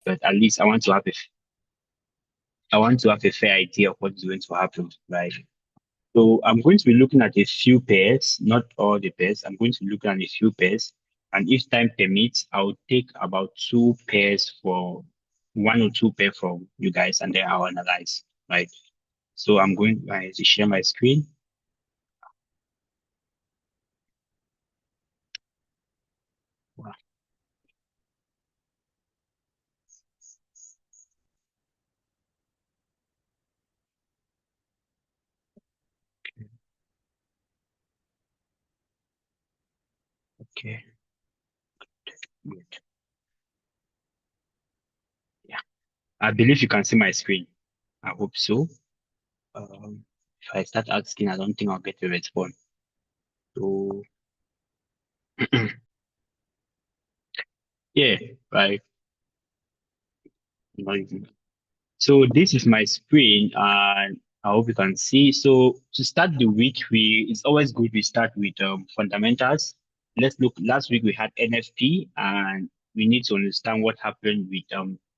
but at least I want to have a fair idea of what is going to happen, right? So I'm going to be looking at a few pairs, not all the pairs. I'm going to be looking at a few pairs, and if time permits, I'll take about two pairs for one or two pair from you guys, and then I'll analyze, right? So I'm going to share my screen. Wow. Okay, good. Yeah, I believe you can see my screen. I hope so. If I start asking, I don't think I'll get a response. So yeah, right. Not even. So this is my screen, and I hope you can see. So to start the week, it's always good we start with fundamentals. Let's look. Last week we had NFP, and we need to understand what happened with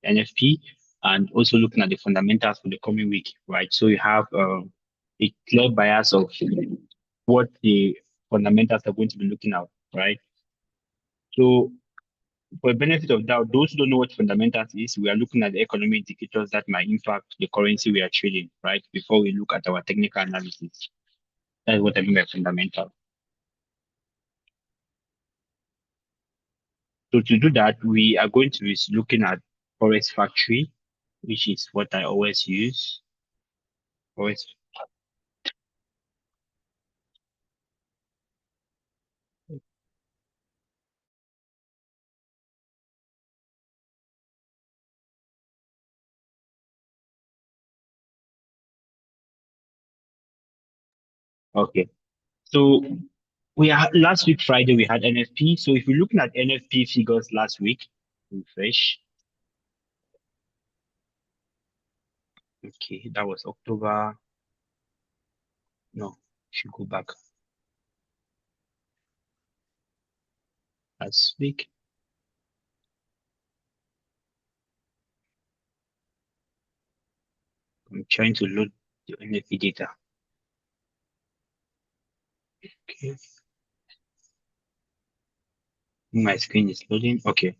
NFP, and also looking at the fundamentals for the coming week, right? So you have a clear bias of what the fundamentals are going to be looking at, right? So for the benefit of doubt, those who don't know what fundamentals is, we are looking at the economic indicators that might impact the currency we are trading, right? Before we look at our technical analysis. That's what I mean by fundamental. So to do that, we are going to be looking at Forex Factory, which is what I always use. Forex. Okay. So last week Friday we had NFP. So if we're looking at NFP figures last week, refresh. Okay, that was October. No, should go back last week. I'm trying to load the NFP data. Okay, my screen is loading. Okay,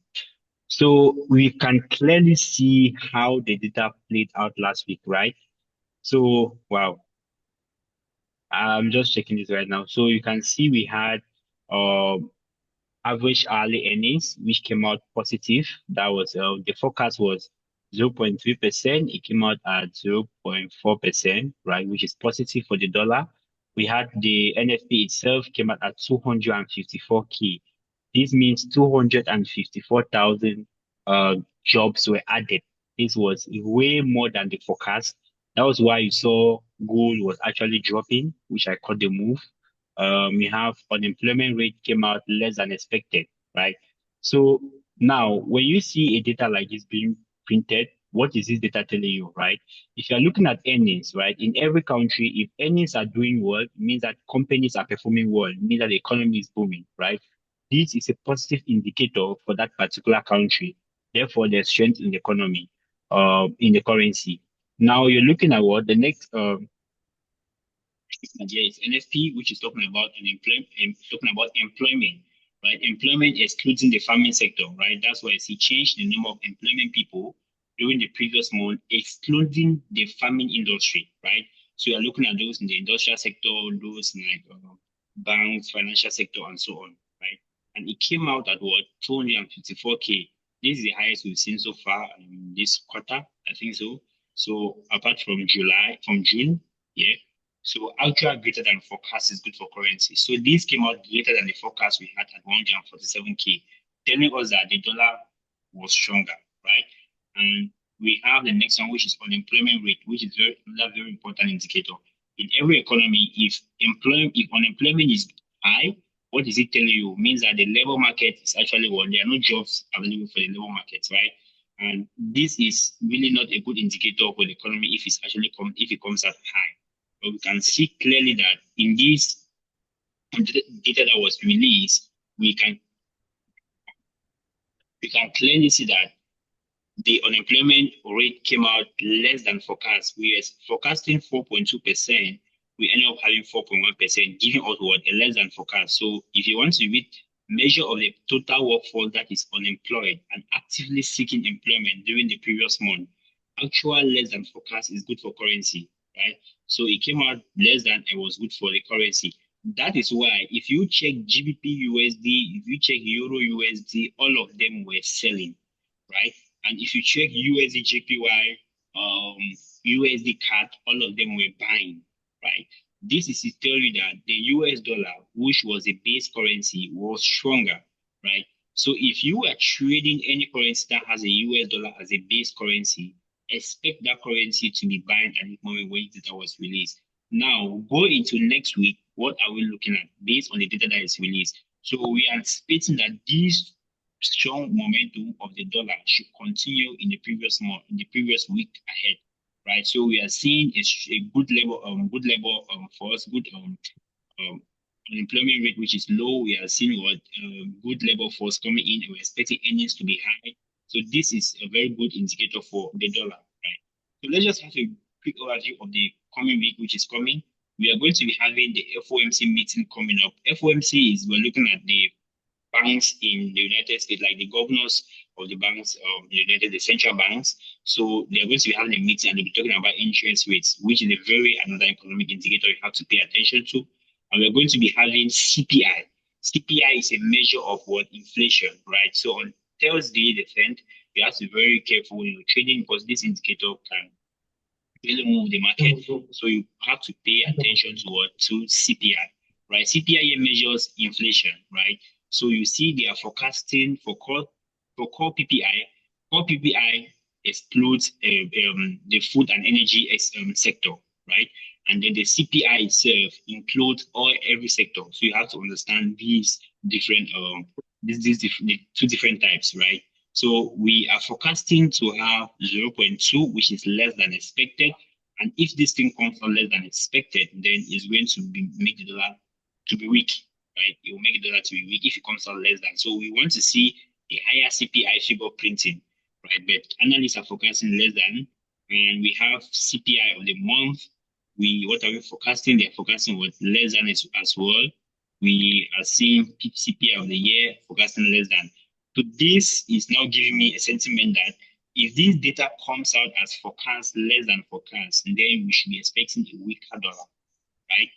so we can clearly see how the data played out last week, right? So, wow, I'm just checking this right now. So you can see we had um average hourly earnings, which came out positive. That was the forecast was 0.3%. It came out at 0.4%, right, which is positive for the dollar. We had the NFP itself came out at 254K. This means 254,000 jobs were added. This was way more than the forecast. That was why you saw gold was actually dropping, which I caught the move. We have unemployment rate came out less than expected, right? So now, when you see a data like this being printed, what is this data telling you, right? If you're looking at earnings, right, in every country, if earnings are doing well, it means that companies are performing well, it means that the economy is booming, right? This is a positive indicator for that particular country. Therefore, there's strength in the economy, in the currency. Now you're looking at what the next and there is NFP, which is talking about employment, right? Employment excluding the farming sector, right? That's why I see change the number of employment people during the previous month, excluding the farming industry, right? So you're looking at those in the industrial sector, those in like banks, financial sector, and so on, right? And it came out at what 254K. This is the highest we've seen so far in this quarter, I think so. So apart from June, yeah. So actual greater than forecast is good for currency. So this came out greater than the forecast we had at 147K, telling us that the dollar was stronger, right? And we have the next one, which is unemployment rate, which is another very important indicator. In every economy, if unemployment is high, what is it telling you? It means that the labor market is actually well, there are no jobs available for the labor market, right? And this is really not a good indicator for the economy if it comes out high. But we can see clearly that in this data that was released, we can clearly see that the unemployment rate came out less than forecast. We were forecasting 4.2%. We ended up having 4.1%, giving us what a less than forecast. So if you want to read measure of the total workforce that is unemployed and actively seeking employment during the previous month, actual less than forecast is good for currency, right? So it came out less than it was good for the currency. That is why if you check GBP USD, if you check Euro USD, all of them were selling, right? And if you check USD JPY, USD CAD, all of them were buying, right? This is to tell you that the US dollar, which was a base currency, was stronger, right? So if you are trading any currency that has a US dollar as a base currency, expect that currency to be buying at the moment when data was released. Now, go into next week. What are we looking at based on the data that is released? So we are anticipating that this strong momentum of the dollar should continue in the previous month, in the previous week ahead, right? So we are seeing a good level for us, good um, unemployment rate, which is low. We are seeing what good labor force coming in, and we're expecting earnings to be high. So this is a very good indicator for the dollar, right? So let's just have a quick overview of the coming week, which is coming. We are going to be having the FOMC meeting coming up. FOMC is we're looking at the banks in the United States, like the governors of the banks of the United, the central banks. So they're going to be having a meeting and they'll be talking about interest rates, which is a very another economic indicator you have to pay attention to. And we're going to be having CPI. CPI is a measure of what inflation, right? So on Thursday, the 10th, you have to be very careful when you're trading because this indicator can really move the market. So you have to pay attention to what to CPI, right? CPI measures inflation, right? So you see they are forecasting for core PPI. Core PPI excludes the food and energy sector, right? And then the CPI itself includes every sector. So you have to understand these different the two different types, right? So we are forecasting to have 0.2, which is less than expected. And if this thing comes out less than expected, then it's going to make the dollar to be weak, right? It will make the dollar to be weak if it comes out less than. So we want to see a higher CPI figure printing, right? But analysts are forecasting less than, and we have CPI of the month. What are we forecasting? They're forecasting what less than as well. We are seeing CPI of the year forecasting less than. So this is now giving me a sentiment that if this data comes out as forecast less than forecast, then we should be expecting a weaker dollar, right?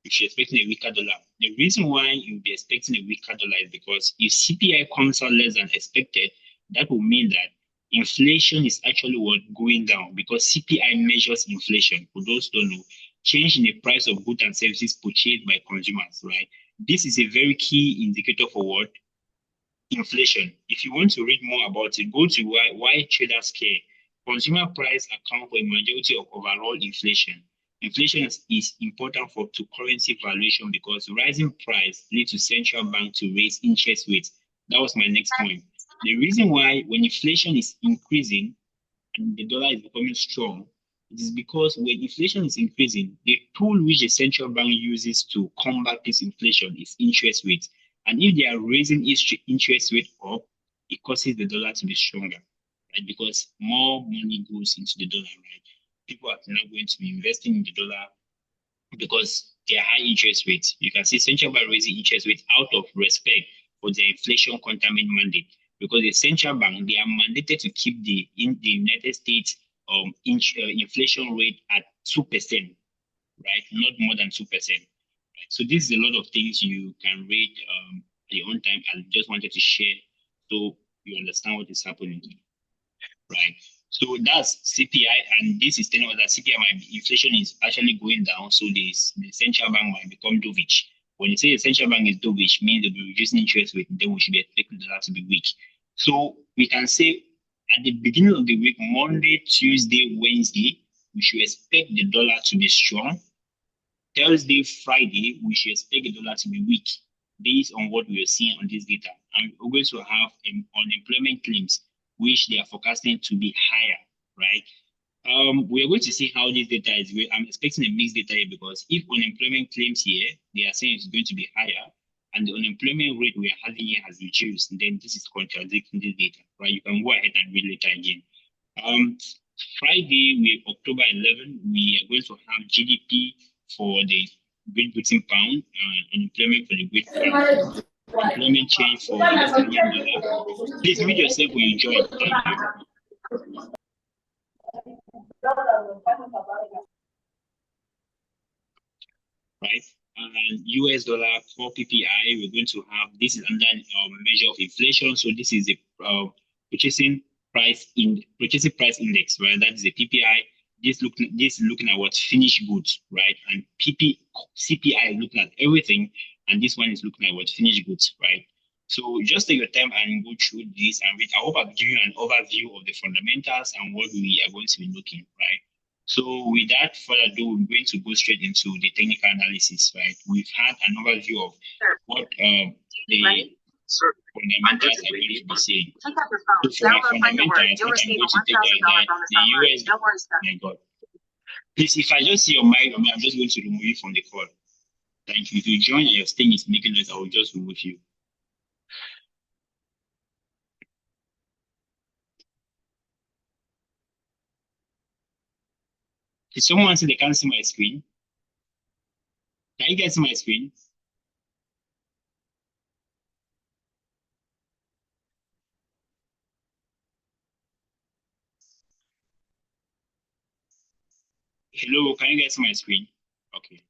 We should be expecting a weaker dollar. The reason why you'll be expecting a weaker dollar is because if CPI comes out less than expected, that will mean that inflation is actually what going down because CPI measures inflation. For those who don't know, change in the price of goods and services purchased by consumers, right? This is a very key indicator for what inflation. If you want to read more about it, go to why traders care. Consumer price account for a majority of overall inflation. Inflation is important to currency valuation because rising price leads to central bank to raise interest rates. That was my next point. The reason why when inflation is increasing and the dollar is becoming strong, it is because when inflation is increasing, the tool which the central bank uses to combat this inflation is interest rates. And if they are raising interest rate up, it causes the dollar to be stronger, right? Because more money goes into the dollar, right? People are now going to be investing in the dollar because they are high interest rates. You can see central bank raising interest rates out of respect for their inflation containment mandate. Because the central bank, they are mandated to keep in the United States inflation rate at 2%, right? Not more than 2%. Right? So this is a lot of things you can read at your own time. I just wanted to share so you understand what is happening, right? So that's CPI, and this is telling us that CPI inflation is actually going down. So the central bank might become dovish. When you say the central bank is dovish, means they'll be reducing interest rate, then we should be expecting the dollar to be weak. So we can say at the beginning of the week, Monday, Tuesday, Wednesday, we should expect the dollar to be strong. Thursday, Friday, we should expect the dollar to be weak based on what we are seeing on this data. And we're going to have unemployment claims, which they are forecasting to be higher, right? We are going to see how this data is. I'm expecting a mixed data here because if unemployment claims here, they are saying it's going to be higher, and the unemployment rate we are having here has reduced, then this is contradicting this data, right? You can go ahead and read later again. Friday, October 11, we are going to have GDP for the Great Britain pound, unemployment for the Great pound, employment change for the Australian dollar. Please mute yourself when you join. Thank you. Right? And US dollar core PPI, we're going to have, this is under measure of inflation. So this is a purchasing price index, right? That is a PPI. This is looking at what finished goods, right? And CPI is looking at everything, and this one is looking at what finished goods, right? So just take your time and go through this and read. I hope I've given you an overview of the fundamentals and what we are going to be looking, right? So without further ado, we're going to go straight into the technical analysis, right? We've had an overview of what the fundamentals are going to be saying. So for our fundamentals, what I'm going to take is that the US, my God. Please, if I just see your mic, I'm just going to remove you from the call. Thank you. If you join and your thing is making noise, I will just remove you. Did someone say they can't see my screen? Can you guys see my screen? Hello, can you guys see my screen? Okay,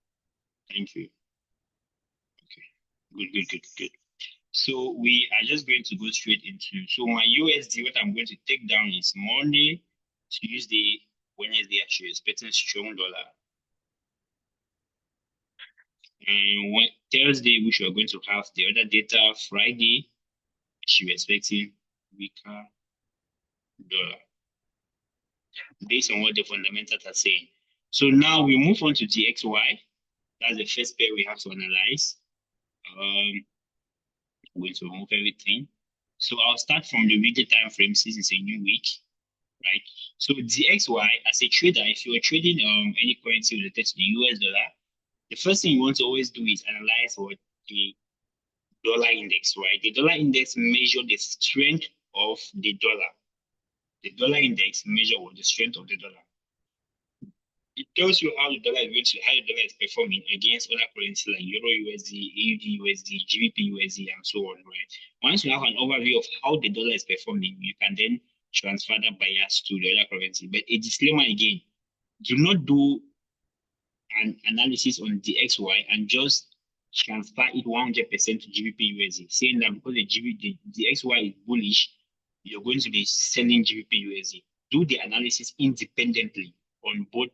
thank you. Okay, good. So we are just going to go straight into, so my USD, what I'm going to take down is Monday, Tuesday, Wednesday, actually expecting strong dollar. And Thursday, which we're going to have the other data. Friday, we're expecting weaker dollar based on what the fundamentals are saying. So now we move on to DXY. That's the first pair we have to analyze. I'm going to remove everything. So I'll start from the weekly time frame since it's a new week, right? So DXY, as a trader, if you're trading any currency related to the US dollar, the first thing you want to always do is analyze what the dollar index, right? The dollar index measures the strength of the dollar. The dollar index measures what the strength of the dollar. It tells you how the dollar is performing against other currencies like Euro USD, AUD USD, GBP USD, and so on, right? Once you have an overview of how the dollar is performing, you can then transfer that bias to the other currency. But a disclaimer again, do not do an analysis on DXY and just transfer it 100% to GBP USD, saying that because the DXY is bullish, you're going to be selling GBP USD. Do the analysis independently on both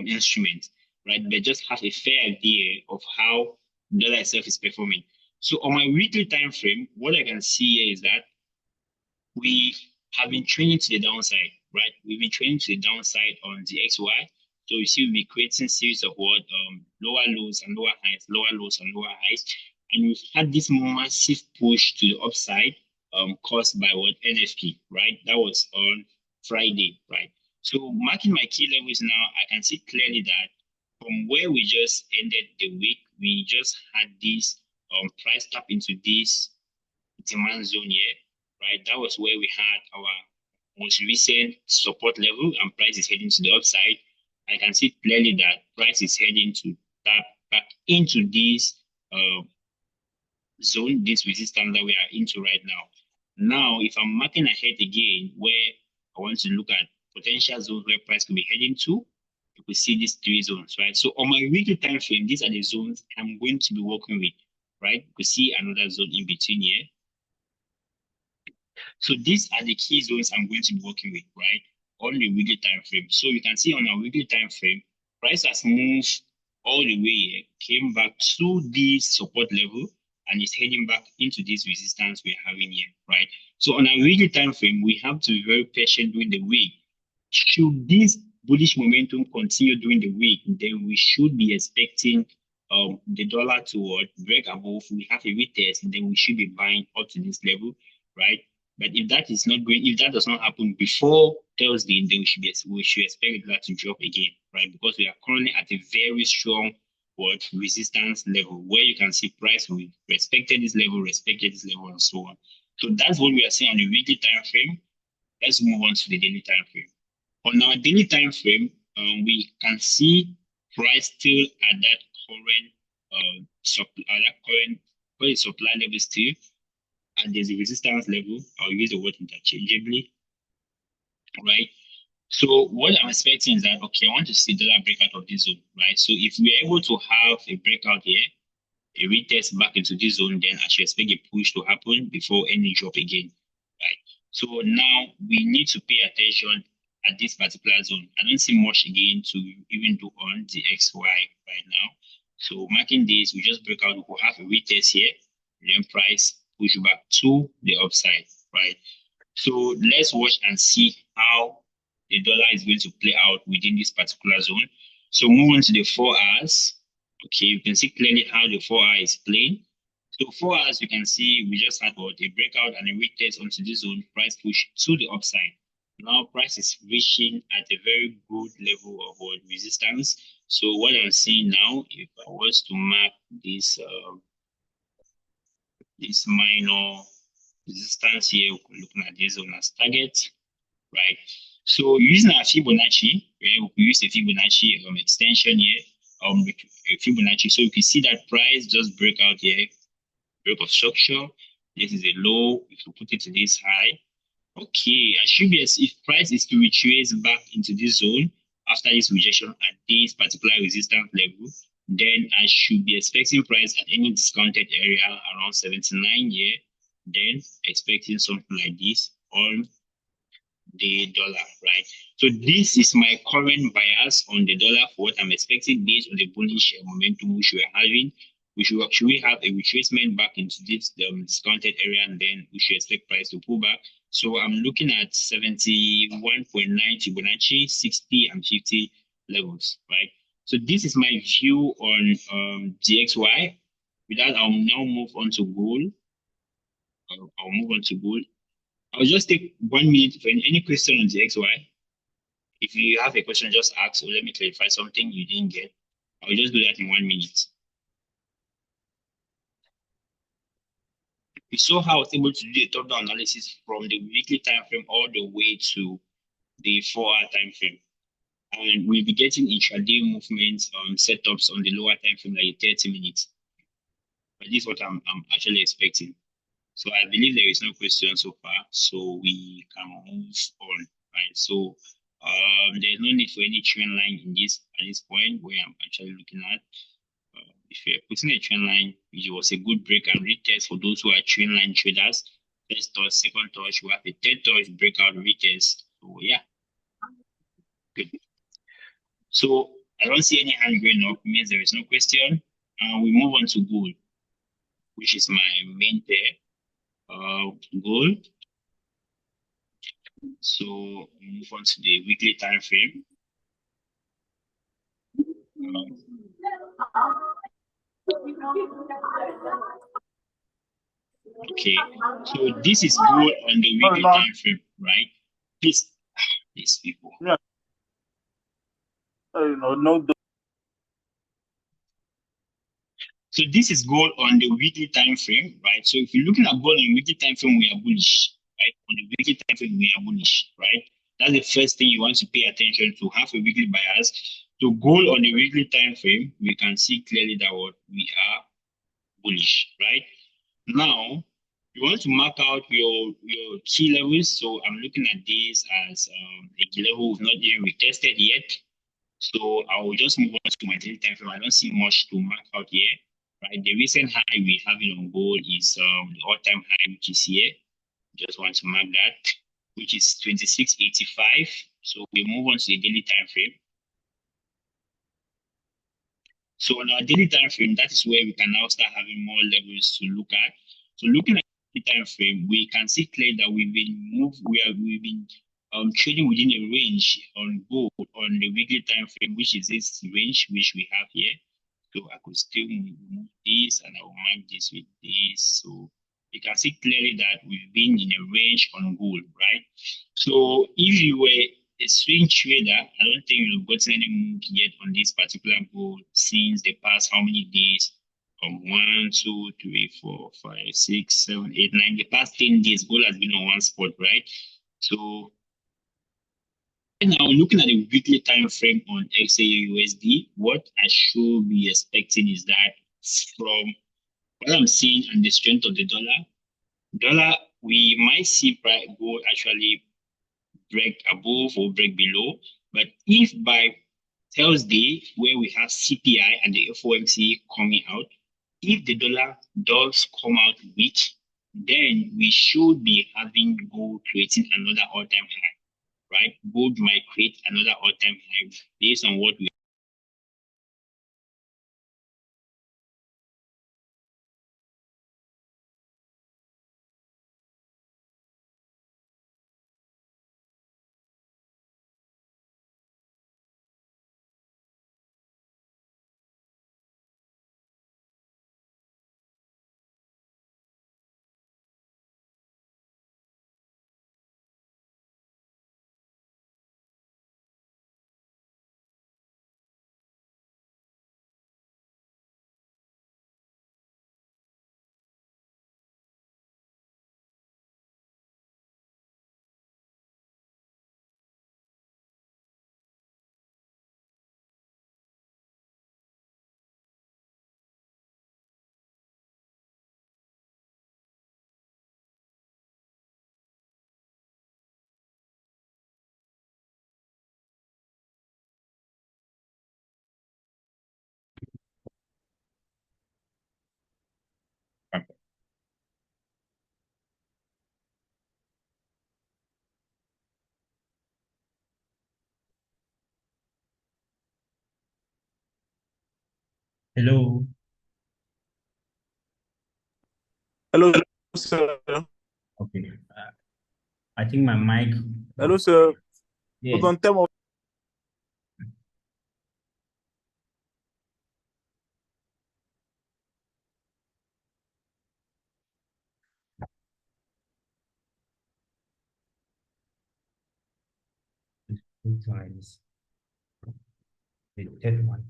instruments, right? But just have a fair idea of how the dollar itself is performing. So on my weekly time frame, what I can see here is that we have been trending to the downside, right? We've been trending to the downside on the XY. So you see, we'll be creating series of what lower lows and lower highs, lower lows and lower highs, and we've had this massive push to the upside, caused by what NFP, right? That was on Friday, right? So marking my key levels now, I can see clearly that from where we just ended the week, we just had this price tap into this demand zone here, right? That was where we had our most recent support level, and price is heading to the upside. I can see clearly that price is heading to tap back into this zone, this resistance that we are into right now. Now, if I'm marking ahead again, where I want to look at potential zones where price could be heading to, you could see these three zones, right? So on my weekly time frame, these are the zones I'm going to be working with, right? You could see another zone in between here. So these are the key zones I'm going to be working with, right? On the weekly time frame. So you can see on our weekly time frame, price has moved all the way here, came back to this support level, and is heading back into this resistance we're having here, right? So on our weekly time frame, we have to be very patient during the week. Should this bullish momentum continue during the week, then we should be expecting the dollar to break above. We have a retest, and then we should be buying up to this level, right? But if that is not going, if that does not happen before Thursday, then we should expect that to drop again, right? Because we are currently at a very strong what resistance level, where you can see price we respected this level, and so on. So that's what we are seeing on the weekly time frame. Let's move on to the daily time frame. On our daily time frame, we can see price still at that current supply level still, and there's a resistance level. I'll use the word interchangeably, right? So what I'm expecting is that, okay, I want to see dollar breakout of this zone, right? So if we are able to have a breakout here, a retest back into this zone, then I should expect a push to happen before any drop again, right? So now we need to pay attention at this particular zone. I don't see much again to even do on the XY right now. So marking this, we just break out, we'll have a retest here, then price push back to the upside, right? So let's watch and see how the dollar is going to play out within this particular zone. So move on to the 4 hours. Okay, you can see clearly how the 4 hour is playing. So 4 hours, you can see we just had what, a breakout and a retest onto this zone, price push to the upside. Now price is reaching at a very good level of what, resistance. So what I'm seeing now, if I was to mark this this minor resistance here, looking at this zone as target, right? So using our Fibonacci, we use a Fibonacci extension here, a Fibonacci. So you can see that price just break out here, break of structure. This is a low. If you put it to this high, okay, I should be, if price is to retrace back into this zone after this rejection at this particular resistance level, then I should be expecting price at any discounted area around 79 here, then expecting something like this on the dollar, right? So this is my current bias on the dollar for what I'm expecting based on the bullish momentum which we are having. We should actually have a retracement back into this discounted area, and then we should expect price to pull back. So I'm looking at 71.9 Fibonacci, 60 and 50 levels, right? So this is my view on DXY. With that, I'll now move on to gold. I'll move on to gold. I'll just take 1 minute for any question on the XY. If you have a question, just ask, or let me clarify something you didn't get. I'll just do that in 1 minute. We saw how I was able to do a top-down analysis from the weekly time frame all the way to the 4-hour time frame. And we'll be getting intraday movements setups on the lower time frame, like 30 minutes. But this is what I'm actually expecting. So I believe there is no question so far, so we can move on, right? So there's no need for any trend line in this at this point where I'm actually looking at. If you're putting a trend line, it was a good break and retest for those who are trend line traders. First touch, second touch, we have a third touch, breakout, retest. So yeah, good. So I don't see any hand going up, means there is no question. We move on to gold, which is my main pair. Gold. So move on to the weekly time frame. Okay, so this is gold on the weekly time frame, right? These people. Yeah. No. So this is gold on the weekly time frame, right? So if you're looking at gold on the weekly time frame, we are bullish, right? On the weekly time frame, we are bullish, right? That's the first thing you want to pay attention to, have a weekly bias. So gold on the weekly time frame, we can see clearly that what we are bullish, right? Now, you want to mark out your key levels. So I'm looking at this as a key level not even retested yet. So I will just move on to my daily time frame. I don't see much to mark out here, right? The recent high we have it on gold is the all-time high, which is here. Just want to mark that, which is 26.85. So we move on to the daily time frame. So on our daily time frame, that is where we can now start having more levels to look at. So looking at the time frame, we can see clearly that we've been trading within a range on gold on the weekly time frame, which is this range which we have here. So I could still move this and I will mark this with this. So you can see clearly that we've been in a range on gold, right? So if you were swing trader, I don't think you've gotten any move yet on this particular goal since the past how many days? From 1, 2, 3, 4, 5, 6, 7, 8, 9. The past 10 days, gold has been on one spot, right? So right now, looking at the weekly time frame on XAUUSD, what I should be expecting is that from what I'm seeing and the strength of the dollar, we might see price gold actually break above or break below. But if by Thursday, where we have CPI and the FOMC coming out, if the dollar does come out weak, then we should be having gold creating another all-time high, right? Gold might create another all-time high based on what we. Hello. Hello, sir. Okay. I think my mic. Hello, sir. Yeah. Donc, en termes of, Two times the third one.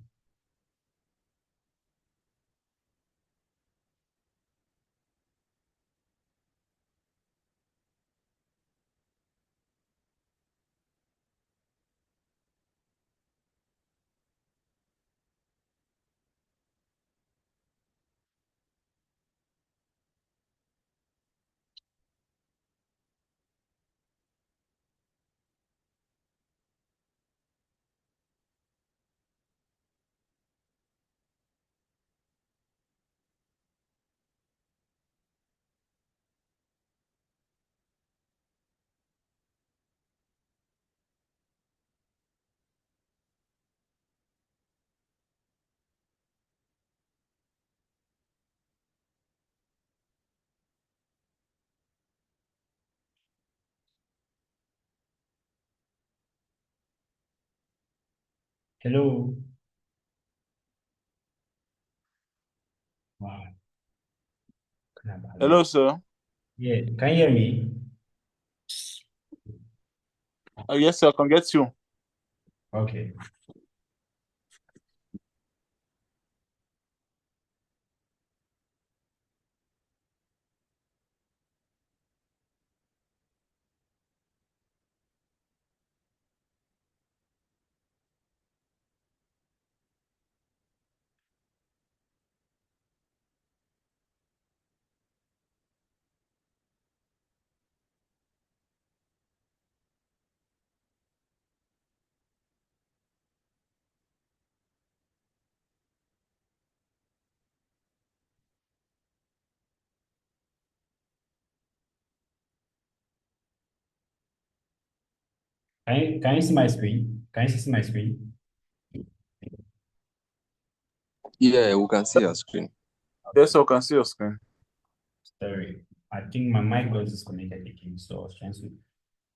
Hello. Wow. hello, sir. Yeah, can you hear me? Yes, sir, I can get you. Okay. Can you see my screen? Can you see my screen? Yeah, we can see your screen. Yes, sir, I can see your screen. Sorry. I think my mic got disconnected again, so I was trying to.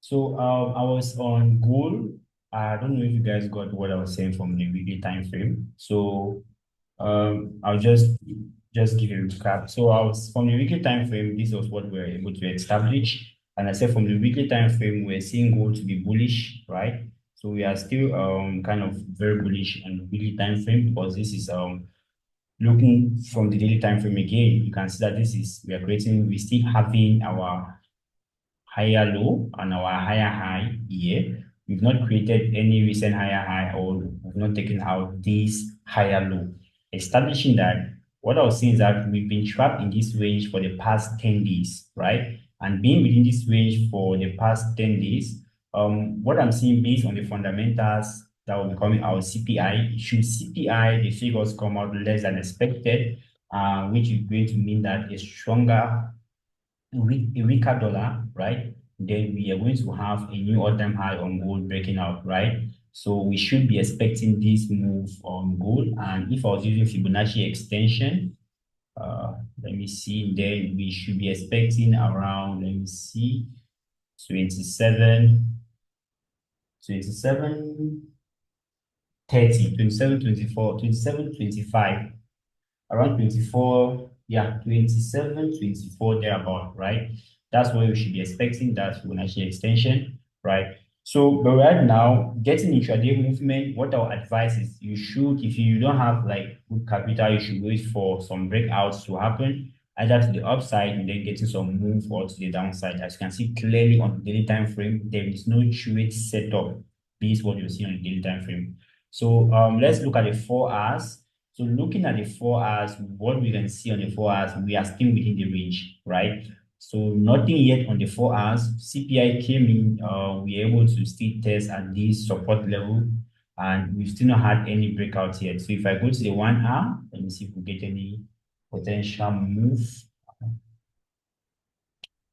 So I was on goal. I don't know if you guys got what I was saying from the weekly time frame. So I'll just give you a recap. So I was from the weekly time frame, this was what we were able to establish. And I said from the weekly time frame, we're seeing gold to be bullish, right? So we are still kind of very bullish on the weekly time frame because this is looking from the daily time frame again. You can see that we're still having our higher low and our higher high here. We've not created any recent higher high or we've not taken out this higher low. Establishing that, what I was saying is that we've been trapped in this range for the past 10 days, right? And being within this range for the past 10 days, what I'm seeing based on the fundamentals that will be coming out, CPI, should CPI, the figures come out less than expected, which is going to mean that a weaker dollar, right? Then we are going to have a new all-time high on gold breaking out, right? So we should be expecting this move on gold. And if I was using Fibonacci extension, let me see, then we should be expecting around, let me see, 27, 27, 30, 27, 24, 27, 25, around 24, yeah, 27, 24, thereabout, right? That's what we should be expecting. That's Fibonacci extension, right? So, but right now, getting intraday movement, what I'll advise is you should, if you don't have like good capital, you should wait for some breakouts to happen, either to the upside and then getting some move or to the downside. As you can see clearly on the daily time frame, there is no trade setup based what you see on the daily time frame. So let's look at the 4 hours. So looking at the 4 hours, what we can see on the 4 hours, we are still within the range, right? So nothing yet on the 4 hours. CPI came in, we were able to still test at this support level, and we've still not had any breakout yet. So if I go to the 1 hour, let me see if we get any potential move.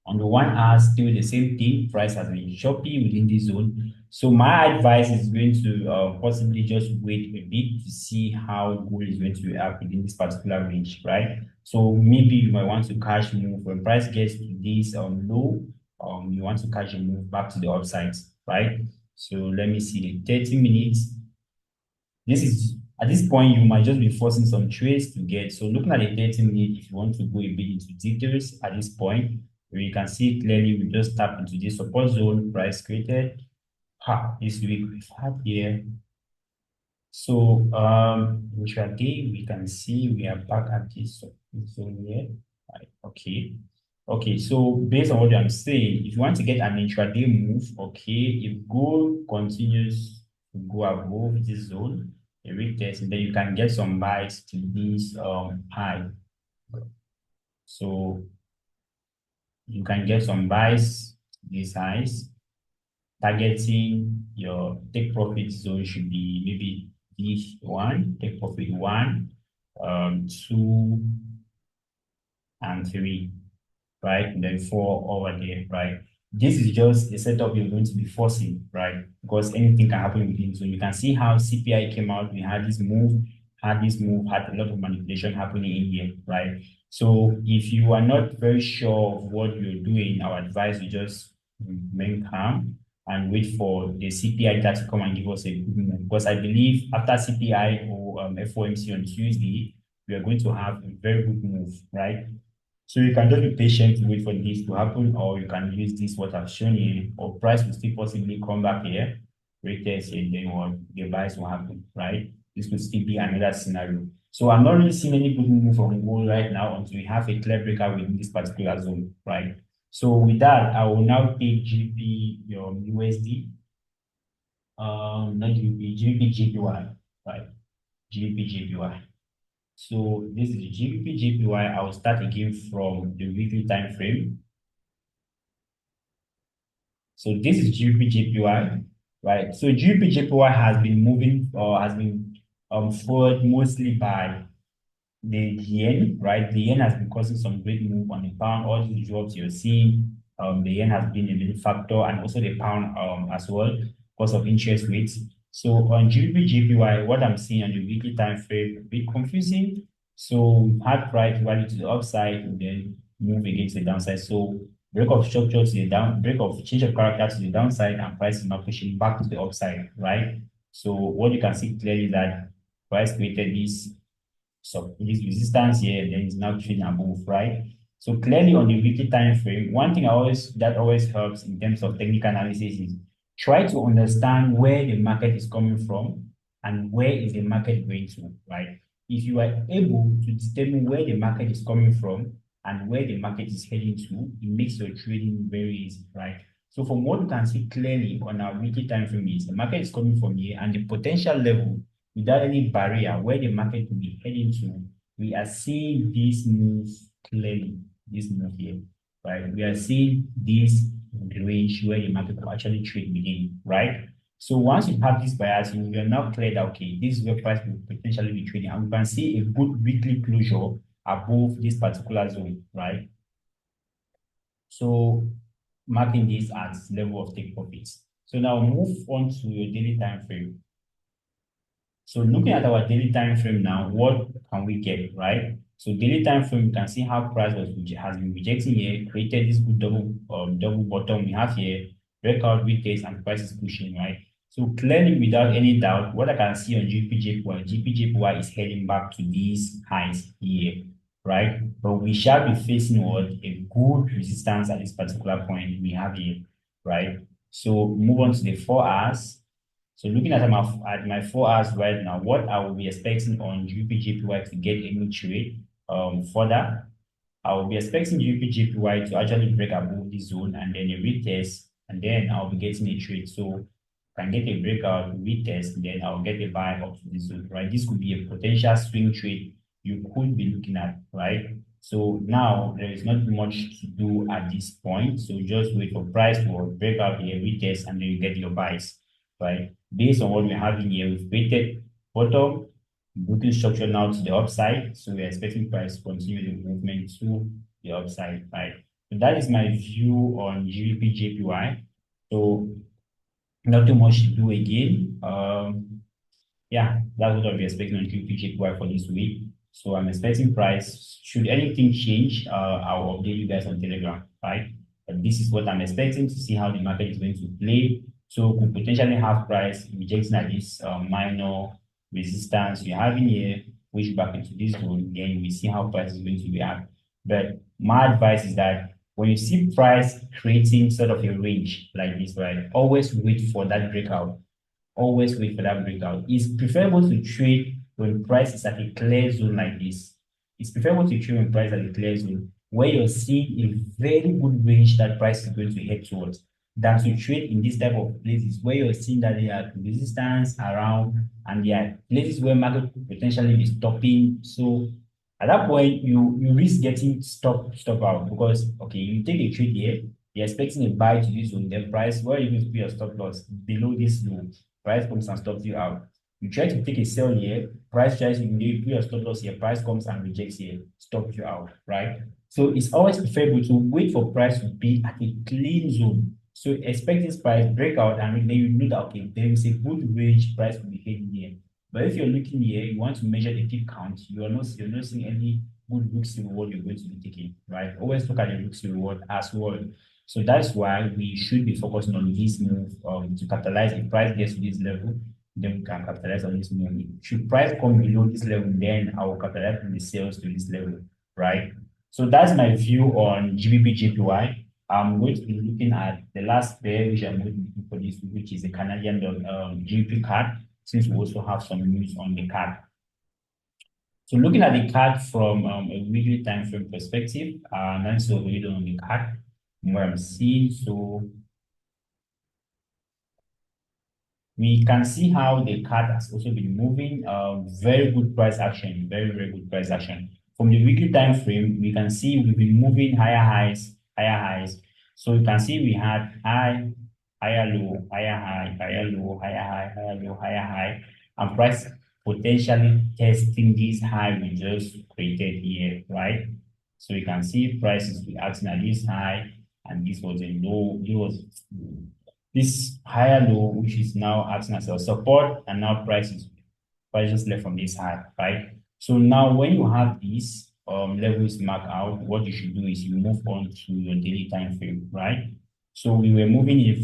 On the 1 hour, still the same thing. Price has been choppy within this zone. So my advice is going to possibly just wait a bit to see how gold is going to react within this particular range, right? So maybe you might want to catch move when price gets to this low. You want to catch a move back to the upside, right? So let me see the 30 minutes. This is at this point you might just be forcing some trades to get. So looking at the 30 minutes, if you want to go a bit into details at this point, where you can see clearly we just tap into this support zone, price created. This week we've had here. So intraday, we can see we are back at this zone here. Right, okay. Okay, so based on what I'm saying, if you want to get an intraday move, okay, if gold continues to go above this zone, a retest, then you can get some buys to this high. So you can get some buys these highs. Targeting your take profit zone should be maybe this one, take profit 1, 2, and 3, right? And then 4 over there, right? This is just a setup you're going to be forcing, right? Because anything can happen within. So you can see how CPI came out. We had this move, had a lot of manipulation happening in here, right? So if you are not very sure of what you're doing, our advice is just remain calm and wait for the CPI data to come and give us a good move. Because I believe after CPI or FOMC on Tuesday, we are going to have a very good move, right? So you can just be patient to wait for this to happen, or you can use this what I've shown you, or price will still possibly come back here, retest, and then what the buys will happen, right? This will still be another scenario. So I'm not really seeing any good move from gold right now until we have a clear breakout within this particular zone, right? So with that, I will now take GP USD, not GBP, GBPJPY, right? GBPJPY. So this is the GBPJPY. I will start again from the weekly time frame. So this is GBPJPY, right? So GBPJPY has been moving or has been followed mostly by the yen, right? The yen has been causing some great move on the pound. All these drops you're seeing, the yen has been a little factor, and also the pound as well because of interest rates. So on GBP what I'm seeing on the weekly time frame a bit confusing. So we've had price rally to the upside and then move against the downside. So break of structure to the down, break of change of character to the downside, and price is now pushing back to the upside, right? So what you can see clearly is that price created this, so this resistance here, then it's now trading above, right? So clearly on the weekly time frame, one thing that always helps in terms of technical analysis is try to understand where the market is coming from and where is the market going to, right? If you are able to determine where the market is coming from and where the market is heading to, it makes your trading very easy, right? So from what you can see clearly on our weekly time frame is the market is coming from here and the potential level without any barrier where the market will be heading to, we are seeing this move clearly, this move here, right? We are seeing this range where the market will actually trade within, right? So once you have this bias, you are now clear that, okay, this is where price will potentially be trading. And we can see a good weekly closure above this particular zone, right? So marking this as level of take profits. So now move on to your daily time frame. So looking at our daily time frame now, what can we get, right? So daily time frame, you can see how price has been rejecting here, created this good double bottom we have here, breakout retest, and price is pushing, right? So clearly, without any doubt, what I can see on GBPJPY is heading back to these highs here, right? But we shall be facing what a good resistance at this particular point we have here, right? So move on to the 4 hours. So looking at my 4 hours right now, what I will be expecting on GBPJPY to get any trade further, I will be expecting GBPJPY to actually break above this zone and then a retest, and then I'll be getting a trade. So I can get a breakout, retest, then I'll get a buy up to this zone, right? This could be a potential swing trade you could be looking at, right? So now there is not much to do at this point. So just wait for price to break out here, retest, and then you get your buys, right? Based on what we have in here, we've created bottom, booking structure now to the upside. So we're expecting price to continue the movement to the upside, right? So that is my view on GBPJPY. So not too much to do again. Yeah, that's what I'll be expecting on GBPJPY for this week. So I'm expecting price. Should anything change, I'll update you guys on Telegram, right? But this is what I'm expecting to see how the market is going to play. So we could potentially have price rejecting at this minor resistance you have in here, push back into this zone. Then we see how price is going to react. But my advice is that when you see price creating sort of a range like this, right, always wait for that breakout. Always wait for that breakout. It's preferable to trade when price is at a clear zone like this. It's preferable to trade when price is at a clear zone where you're seeing a very good range that price is going to head towards, than to trade in this type of places where you're seeing that there are resistance around and there are places where market could potentially be stopping. So at that point, you risk getting stop out because, okay, you take a trade here, you're expecting a buy to this zone, then price, where you going to put your stop loss below this zone, price comes and stops you out. You try to take a sell here, price tries to put your stop loss here, price comes and rejects here, stops you out, right? So it's always preferable to wait for price to be at a clean zone. So expect this price breakout, and then you know that, okay, there is a good range price will be heading here. But if you're looking here, you want to measure the tip count, you're not seeing any good risk reward you're going to be taking, right? Always look at the risk reward as well. So that's why we should be focusing on this move to capitalize. If price gets to this level, then we can capitalize on this move. Should price come below this level, then I will capitalize on the sales to this level, right? So that's my view on GBPJPY. I'm going to be looking at the last pair, which I'm going to be looking for this, which is the Canadian GBPCAD, since we also have some news on the CAD. So looking at the CAD from a weekly time frame perspective, and also read on the CAD, where I'm seeing, so we can see how the CAD has also been moving. Very good price action, very, very good price action. From the weekly time frame, we can see we've been moving higher highs. So you can see we had high, higher low, higher high, higher low, higher high, higher low, higher high, and price potentially testing this high we just created here, right? So you can see prices reacting at this high, and this was a low, this higher low, which is now acting as a support, and now price just left from this high, right? So now when you have these levels marked out, what you should do is you move on to your daily time frame, right? So we were moving